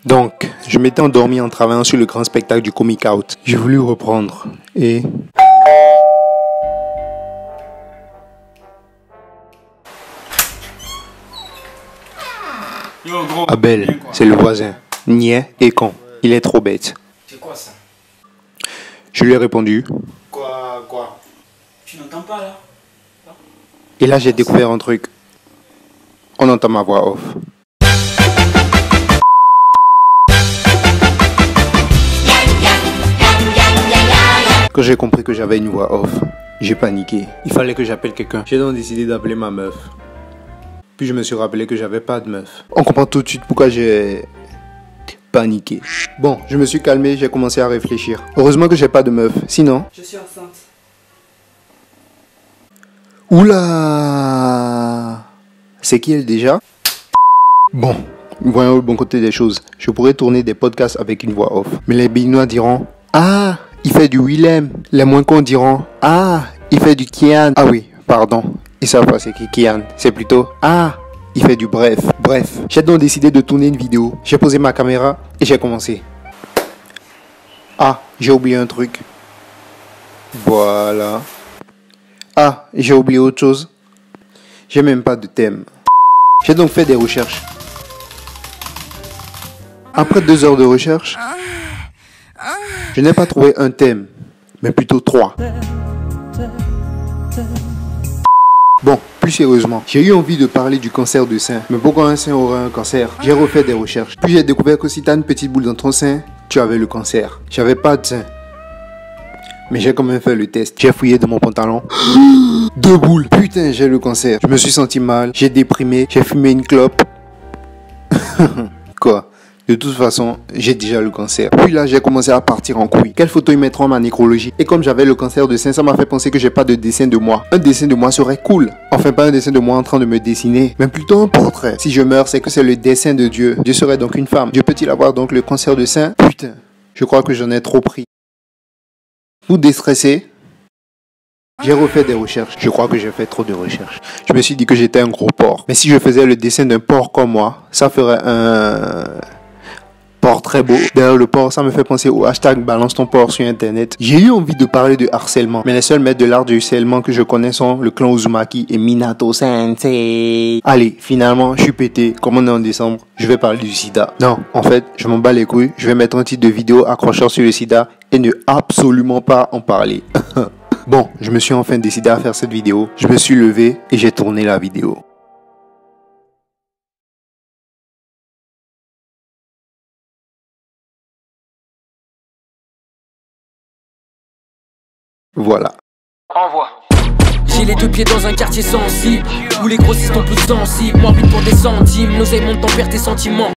Donc, je m'étais endormi en travaillant sur le grand spectacle du Comic Out. J'ai voulu reprendre et... Yo, gros. Abel, c'est le voisin. Niais et con. Il est trop bête. C'est quoi ça? Je lui ai répondu. Quoi? Tu n'entends pas là? Et là, j'ai découvert un truc. On entend ma voix off. Quand j'ai compris que j'avais une voix off, j'ai paniqué. Il fallait que j'appelle quelqu'un. J'ai donc décidé d'appeler ma meuf. Puis je me suis rappelé que j'avais pas de meuf. On comprend tout de suite pourquoi j'ai paniqué. Bon, je me suis calmé, j'ai commencé à réfléchir. Heureusement que j'ai pas de meuf. Sinon... Je suis enceinte. Oula! C'est qui elle déjà? Bon, voyons le bon côté des choses. Je pourrais tourner des podcasts avec une voix off. Mais les Binois diront: ah, il fait du Willem. Les moins cons diront: ah, il fait du Kian. Ah oui, pardon. Ils savent pas c'est qui Kian. C'est plutôt: ah, il fait du bref. Bref, j'ai donc décidé de tourner une vidéo. J'ai posé ma caméra et j'ai commencé. Ah, j'ai oublié un truc. Voilà. Ah, j'ai oublié autre chose. J'ai même pas de thème. J'ai donc fait des recherches. Après 2 heures de recherche, je n'ai pas trouvé un thème, mais plutôt 3. Bon, plus sérieusement, j'ai eu envie de parler du cancer du sein. Mais pourquoi un sein aurait un cancer? J'ai refait des recherches. Puis j'ai découvert que si tu as une petite boule dans ton sein, tu avais le cancer. J'avais pas de sein. Mais j'ai quand même fait le test. J'ai fouillé dans mon pantalon. 2 boules. Putain, j'ai le cancer. Je me suis senti mal. J'ai déprimé. J'ai fumé une clope. Quoi? De toute façon, j'ai déjà le cancer. Puis là, j'ai commencé à partir en couille. Quelle photo y mettre en ma nécrologie? Et comme j'avais le cancer de sein, ça m'a fait penser que j'ai pas de dessin de moi. Un dessin de moi serait cool. Enfin, pas un dessin de moi en train de me dessiner, mais plutôt un portrait. Si je meurs, c'est que c'est le dessin de Dieu. Dieu serait donc une femme. Dieu peut-il avoir donc le cancer de sein? Putain, je crois que j'en ai trop pris. Vous déstressez? J'ai refait des recherches. Je crois que j'ai fait trop de recherches. Je me suis dit que j'étais un gros porc. Mais si je faisais le dessin d'un porc comme moi, ça ferait un portrait beau. D'ailleurs, le porc, ça me fait penser au hashtag balance ton porc sur internet. J'ai eu envie de parler de harcèlement. Mais les seuls maîtres de l'art du harcèlement que je connais sont le clan Uzumaki et Minato Sensei. Allez, finalement, je suis pété. Comme on est en décembre, je vais parler du sida. Non, en fait, je m'en bats les couilles. Je vais mettre un titre de vidéo accrocheur sur le sida et ne absolument pas en parler. Bon, je me suis enfin décidé à faire cette vidéo. Je me suis levé et j'ai tourné la vidéo. Voilà. Envoie. J'ai les 2 pieds dans un quartier sensible où les grossistes sont plus sensibles. Morbide pour des centimes, l'oseille monte, t'en perds tes sentiments.